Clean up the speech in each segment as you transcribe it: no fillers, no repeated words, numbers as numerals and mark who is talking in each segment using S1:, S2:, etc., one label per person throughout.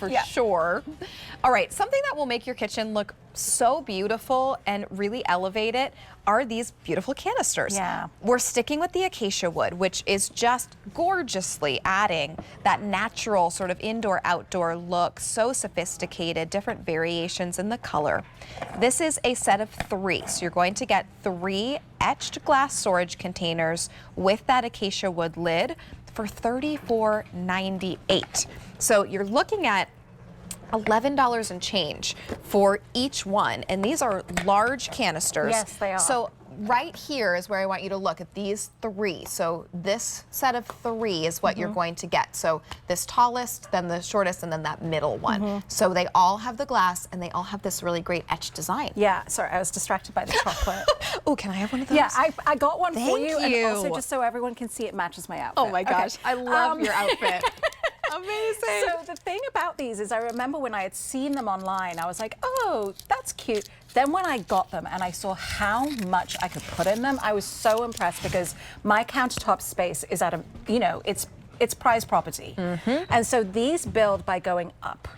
S1: for sure. All right, something that will make your kitchen look so beautiful and really elevate it are these beautiful canisters.
S2: Yeah.
S1: We're sticking with the acacia wood, which is just gorgeously adding that natural sort of indoor-outdoor look, so sophisticated, different variations in the color. This is a set of 3, so you're going to get 3 etched glass storage containers with that acacia wood lid for $34.98. So you're looking at $11 and change for each one, and these are large canisters.
S2: Yes, they are.
S1: So right here is where I want you to look at these 3. So this set of 3 is what you're going to get. So this tallest, then the shortest, and then that middle one. So they all have the glass, and they all have this really great etched design.
S2: Yeah, sorry, I was distracted by the chocolate.
S1: Oh, can I have one of those?
S2: Yeah, I got one for you.
S1: Thank you.
S2: And also, just so everyone can see, it matches my outfit.
S1: Oh my gosh,
S2: Okay.
S1: I love your outfit. Amazing.
S2: So the thing about these is I remember when I had seen them online, I was like, oh, that's cute. Then when I got them and I saw how much I could put in them, I was so impressed because my countertop space is at a, you know, it's prized property. And so these build by going up.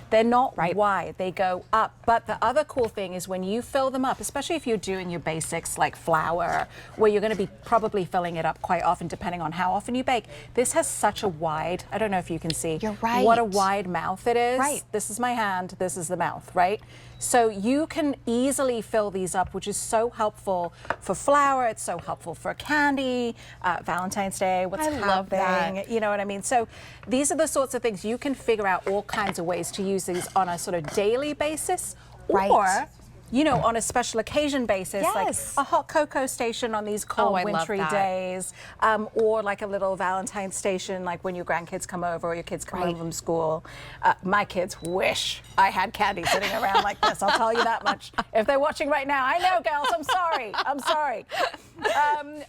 S2: They're not wide, they go up. But the other cool thing is when you fill them up, especially if you're doing your basics like flour, where you're gonna be probably filling it up quite often depending on how often you bake. This has such a wide, I don't know if you can see.
S1: You're right.
S2: What a wide mouth it is.
S1: Right.
S2: This is my hand, this is the mouth, right? So you can easily fill these up, which is so helpful for flour, it's so helpful for candy, Valentine's Day, what's happening,
S1: love that.
S2: you know what I mean? So these are the sorts of things you can figure out all kinds of ways to use these on a sort of daily basis, or you know, on a special occasion basis, like a hot cocoa station on these cold, wintry days, or like a little Valentine's station, like when your grandkids come over or your kids come home from school. My kids wish I had candy sitting around like this, I'll tell you that much. If they're watching right now, I know, girls, I'm sorry, I'm sorry.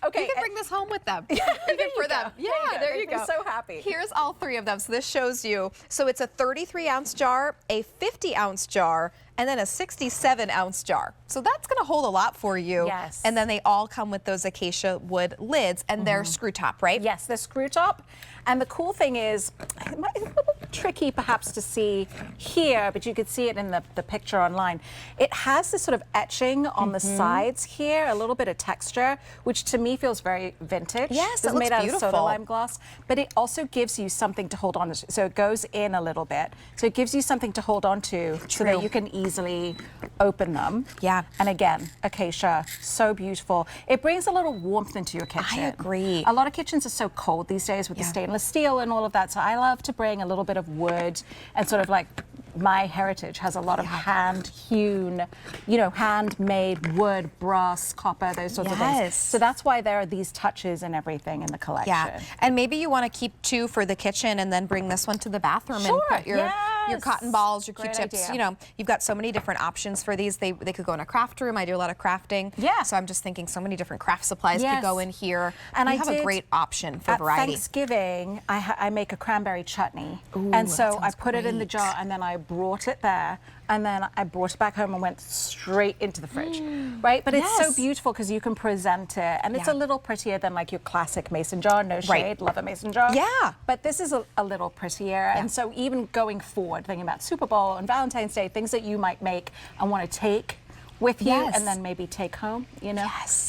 S2: Okay.
S1: You can bring this home with them. Even for them. Yeah, there you go.
S2: They're so happy.
S1: Here's all 3 of them. So this shows you, so it's a 33-ounce jar, a 50-ounce jar, and then a 67-ounce jar. So that's gonna hold a lot for you.
S2: Yes.
S1: And then they all come with those acacia wood lids, and they're screw top, right?
S2: Yes, they're screw top. And the cool thing is, it's a little tricky perhaps to see here, but you could see it in the picture online. It has this sort of etching on the sides here, a little bit of texture, which to me feels very vintage.
S1: Yes,
S2: it's
S1: it looks
S2: made out
S1: beautiful.
S2: of soda lime gloss, but it also gives you something to hold on to. So it goes in a little bit. So it gives you something to hold on to so that you can easily open them.
S1: Yeah.
S2: And again, acacia, so beautiful. It brings a little warmth into your kitchen.
S1: I agree.
S2: A lot of kitchens are so cold these days with the stainless steel and all of that. So I love to bring a little bit of wood and sort of like my heritage has a lot of hand-hewn, you know, handmade wood, brass, copper, those sorts of things. So that's why there are these touches and everything in the collection.
S1: Yeah, and maybe you want to keep 2 for the kitchen and then bring this one to the bathroom and put your cotton balls, your Q-tips. You know, you've got so many different options for these. They could go in a craft room. I do a lot of crafting.
S2: Yeah.
S1: So I'm just thinking so many different craft supplies could go in here.
S2: And
S1: I
S2: I
S1: have a great option for variety.
S2: At Thanksgiving, I make a cranberry chutney. And so I put it in the jar and then I brought it there. And then I brought it back home and went straight into the fridge, right? But it's so beautiful because you can present it. And it's a little prettier than like your classic mason jar, no shade, love a mason jar.
S1: Yeah.
S2: But this is a little prettier. And so even going forward, thinking about Super Bowl and Valentine's Day, things that you might make and want to take with you and then maybe take home, you know?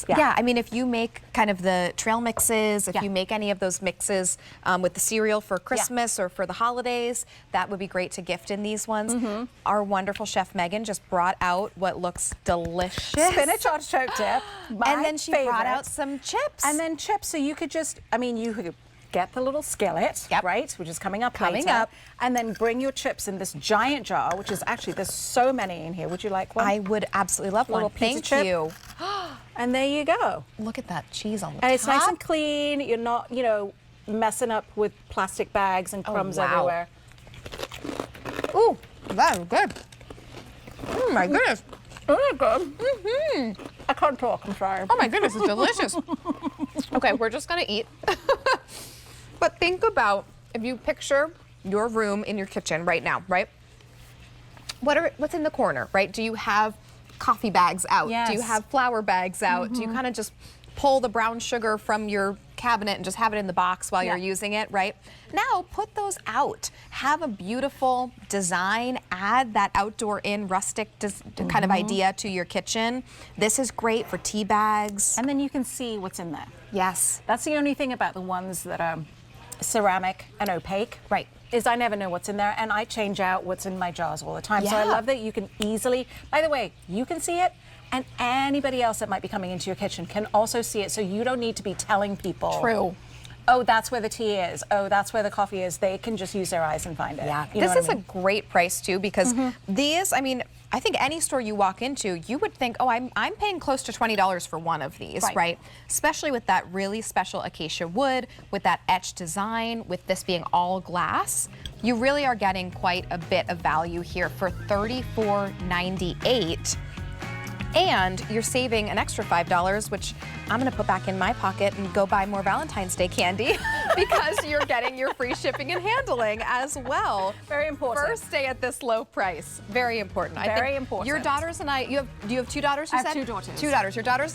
S1: Yeah, I mean, if you make kind of the trail mixes, if you make any of those mixes with the cereal for Christmas or for the holidays, that would be great to gift in these ones. Our wonderful chef Megan just brought out what looks delicious.
S2: Spinach artichoke dip,
S1: and then she brought out some chips.
S2: And then chips, so you could just, I mean, you could get the little skillet, right, which is coming up later, and then bring your chips in this giant jar, which is actually, there's so many in here. Would you like one?
S1: I would absolutely love one. Thank you.
S2: And there you go.
S1: Look at that cheese on the top.
S2: And it's nice and clean. You're not, you know, messing up with plastic bags and crumbs everywhere.
S1: Ooh, that is good. Oh my goodness.
S2: Oh, good. I can't talk, I'm sorry.
S1: Oh my goodness, it's delicious. Okay, we're just gonna eat. But think about, if you picture your room in your kitchen right now, right? What's in the corner, right? Do you have coffee bags out? Do you have flour bags out? Do you kind of just pull the brown sugar from your cabinet and just have it in the box while you're using it, right? Now put those out. Have a beautiful design. Add that outdoor in rustic kind of idea to your kitchen. This is great for tea bags.
S2: And then you can see what's in there.
S1: Yes.
S2: That's the only thing about the ones that are ceramic and opaque.
S1: Right.
S2: Is I never know what's in there, and I change out what's in my jars all the time. So I
S1: Yeah.
S2: love that you can easily, by the way, you can see it, and anybody else that might be coming into your kitchen can also see it, so you don't need to be telling people.
S1: True.
S2: Oh, that's where the tea is. Oh, that's where the coffee is. They can just use their eyes and find it.
S1: Yeah.
S2: You know
S1: This
S2: what
S1: is
S2: I mean?
S1: a great price too, because these, I mean, I think any store you walk into, you would think, oh, I'm paying close to $20 for one of these, right? Especially with that really special acacia wood, with that etched design, with this being all glass. You really are getting quite a bit of value here for $34.98. And you're saving an extra $5, which I'm gonna put back in my pocket and go buy more Valentine's Day candy because you're getting your free shipping and handling as well.
S2: Very important.
S1: First day at this low price. Very important.
S2: Very important.
S1: Your daughters and I, do you have two daughters, you
S2: I have
S1: said?
S2: two daughters.
S1: Two daughters. Your daughters